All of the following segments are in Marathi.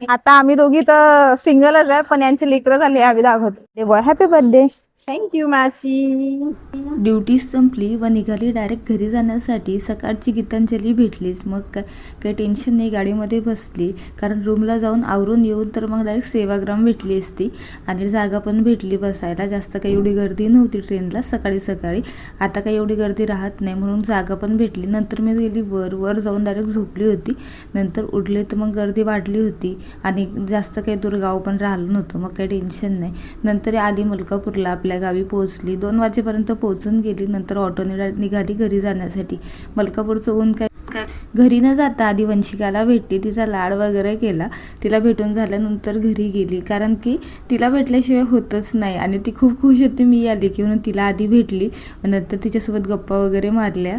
आता आम्ही दोघी तर सिंगलच आहे, पण यांची लेकरं झाली आम्ही दाखवतो. Boy happy birthday. थँक्यू मासी. ड्युटी संपली व निघाली डायरेक्ट घरी जाण्यासाठी. सकाळची गीतांजली भेटलीच, मग काही टेन्शन नाही, गाडीमध्ये बसली. कारण रूमला जाऊन आवरून येऊन तर मग डायरेक्ट सेवाग्राम भेटली असती आणि जागा पण भेटली बसायला. जास्त काही एवढी गर्दी नव्हती ट्रेनला सकाळी सकाळी. आता काही एवढी गर्दी राहत नाही म्हणून जागा पण भेटली. नंतर मी गेली वर जाऊन डायरेक्ट झोपली होती. नंतर उठले तर मग गर्दी वाढली होती आणि जास्त काही दूर गाव पण राहिलं नव्हतं, मग काही टेन्शन नाही. नंतर आली मलकापूरला, आपल्या गावी पोहोचली. 2 वाजेपर्यंत पोहोचून गेली. नंतर ऑटोने निघाली घरी जाण्यासाठी. मलकापूरचं ऊन काय घरी न जाता आधी वंशिकाला भेटली, तिचा लाड वगैरे केला. तिला भेटून झाल्यानंतर घरी गेली, कारण की तिला भेटल्याशिवाय होतच नाही आणि ती खूप खुश होती मी आली की, म्हणून तिला आधी भेटली. नंतर तिच्यासोबत गप्पा वगैरे मारल्या.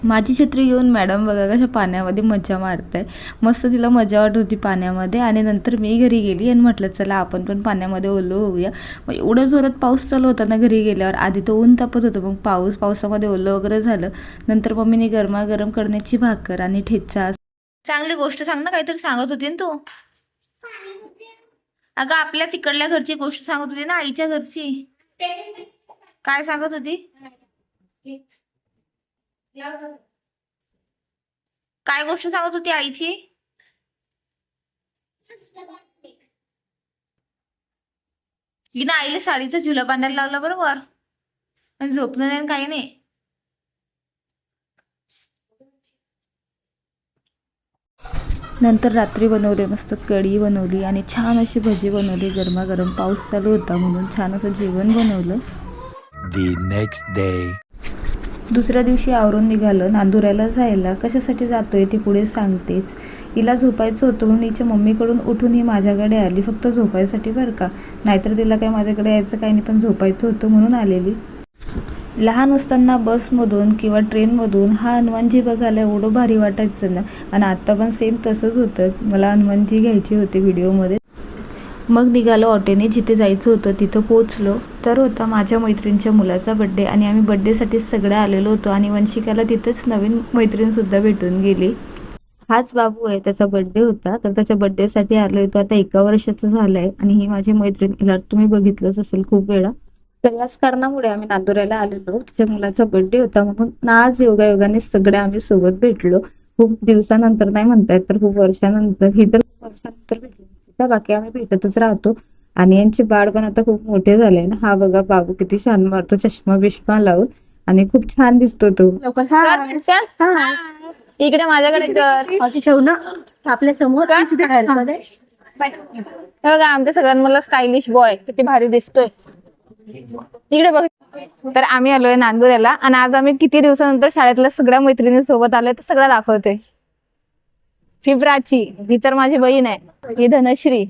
माझी छत्री घेऊन मॅडम बघा कशा पाण्यामध्ये मजा मारताय. मस्त तिला मजा वाटत होती पाण्यामध्ये. आणि नंतर मी घरी गेली आणि म्हटलं चला आपण पण पाण्यामध्ये ओलो होऊया. मग एवढं जोरात पाऊस चालू होता ना घरी गेल्यावर. आधी तर ऊन तापत होतं, मग पावसामध्ये ओलं वगैरे झालं. नंतर मम्मीने गरमागरम करण्याची भाकर आणि ठेचा. चांगली गोष्ट सांग ना, काहीतरी सांगत होती ना तू. अगं आपल्या तिकडल्या घरची गोष्ट सांगत होती ना, आईच्या घरची. काय सांगत होती? काय गोष्ट सांगत होती आईची? हिनं आईला साडीचा झुला बांधायला लावला बरोबर, आणि झोपलं नाही काही नाही. नंतर रात्री बनवले मस्त कढी बनवली आणि छान अशी भजी बनवली गरमागरम. पाऊस चालू होता म्हणून छान असं जेवण बनवलं. The next day. दुसऱ्या दिवशी आवरून निघालं नांदुऱ्याला जायला. कशासाठी जातोय ते पुढे सांगतेच. हिला झोपायचं होतं म्हणून हिच्या मम्मीकडून उठून ही माझ्याकडे आली, फक्त झोपायसाठी बरं का. नाहीतर तिला काही माझ्याकडे यायचं काही नाही, पण झोपायचं होतं म्हणून आलेली. लहान असताना बसमधून किंवा ट्रेनमधून हा हनुमानजी बघायला एवढं भारी वाटायचं ना. आणि आत्ता पण सेम तसंच होतं. मला हनुमानजी घ्यायची होती व्हिडिओमध्ये. मग निघालो ऑटोने. जिथे जायचं होतं तिथं पोचलो. तर होता माझ्या मैत्रिणीच्या मुलाचा बड्डे आणि आम्ही बड्डेसाठी सगळे आलेलो होतो. आणि वंशिकाला तिथंच नवीन मैत्रीणसुद्धा भेटून गेली. हाच बाबू आहे, त्याचा बड्डे होता, तर त्याच्या बड्डेसाठी आलो होतो. आता 1 वर्षाचा झालाय आणि ही माझी मैत्रीण, हिला तुम्ही बघितलंच असेल खूप वेळा. तर याच कारणामुळे आम्ही नांदुऱ्याला आलेलो. तिच्या मुलाचा बड्डे होता म्हणून आज योगायोगाने सगळे आम्ही सोबत भेटलो. खूप दिवसानंतर नाही म्हणतायत तर खूप वर्षानंतर. ही तर खूप वर्षानंतर भेटली. बाकी आम्ही भेटतच राहतो. आणि यांचे बाळ पण आता खूप मोठे झाले ना. हा बघा बाबू किती छान मारतो चष्मा बिष्मा लावून आणि खूप छान दिसतो तो. इकडे माझ्याकडे ठेव ना आपल्या समोर. बघा आमच्या सगळ्यांना स्टायलिश बॉय किती भारी दिसतोय. इकडे बघ. तर आम्ही आलोय नांदुऱ्याला आणि आज आम्ही किती दिवसानंतर शाळेतल्या सगळ्या मैत्रिणी सोबत आलोय, तर सगळं दाखवतोय. ही प्राची, ही तर माझी बहीण आहे. ही धनश्री,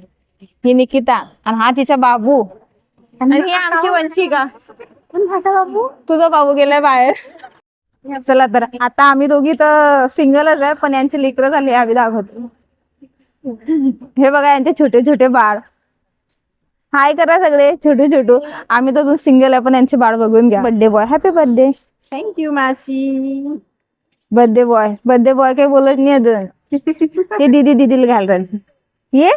ही निकिता आणि हा तिचा बाबू आणि ही आमची वंशिका. तुझा बाबू गेलाय बाहेर. चला तर आता आम्ही दोघी तर सिंगलच आहे, पण यांची लेकरं झाली आम्ही दाखवतो. हे बघा यांचे छोटे छोटे बाळ. हाय करा सगळे छोटे छोटू. आम्ही तर सिंगल आहे पण यांचे बाळ बघून घ्या. Birthday boy happy birthday. Thank you मासी. बर्थडे बॉय काही बोलत नाही अजून. हे दीदीला घाल राहिली. ये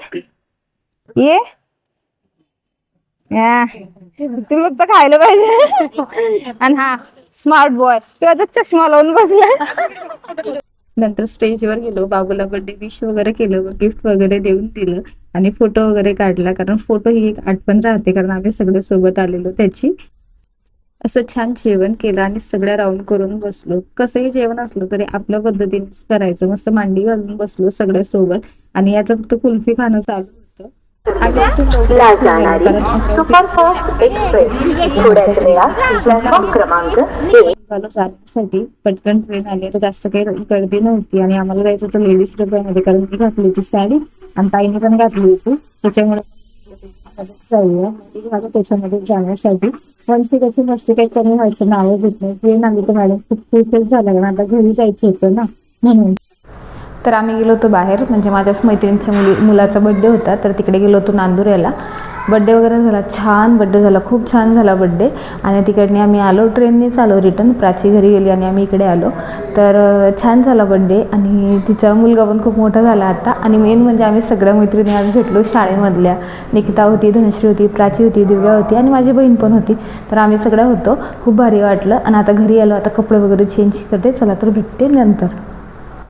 तुला फक्त खायला पाहिजे. आणि हा स्मार्ट बॉय, तो आता चष्मा लावून बसला. नंतर स्टेजवर गेलो, बाबूला बर्थडे विश वगैरे केलं, गिफ्ट वगैरे देऊन दिलं आणि फोटो वगैरे काढला. कारण फोटो ही एक आठवण राहते, कारण आम्ही सगळे सोबत आलेलो त्याची. असं छान जेवण केलं आणि सगळ्या राऊंड करून बसलो. कसंही जेवण असलं तरी आपल्या पद्धतीनेच करायचं. मस्त मांडी घालून बसलो सगळ्या सोबत. आणि याचं फक्त कुल्फी खाणं चालू होतं. जाण्यासाठी पटकन ट्रेन आली, तर जास्त काही गर्दी नव्हती. आणि आम्हाला जायचं होतं लेडीज डब्यामध्ये, कारण मी घातली होती साडी आणि ताईने पण घातली होती. त्याच्यामुळे जाऊया त्याच्यामध्ये जाण्यासाठी. वंशी कशी मस्ती काही कमी व्हायचं नावं घेत नाही. ट्रेन आली तर मॅडम खूप खुशच झाला, कारण आता घरी जायचं होतं ना म्हणून. तर आम्ही गेलो होतो बाहेर, म्हणजे माझ्याच मैत्रिणीच्या मुलाचा बड्डे होता, तर तिकडे गेलो होतो नांदुऱ्याला. बड्डे वगैरे झाला, छान बड्डे झाला, खूप छान झाला बड्डे. आणि तिकडने आम्ही आलो, ट्रेननेच आलो रिटर्न. प्राची घरी गेली आणि आम्ही इकडे आलो. तर छान झाला बड्डे आणि तिचा मुलगा पण खूप मोठा झाला आता. आणि मेन म्हणजे आम्ही सगळ्या मैत्रिणी आज भेटलो शाळेमधल्या. निकिता होती, धनश्री होती, प्राची होती, दिव्या होती आणि माझी बहीण पण होती. तर आम्ही सगळ्या होतो, खूप भारी वाटलं. आणि आता घरी आलो, आता कपडे वगैरे चेंज करते. चला तर भेटते नंतर.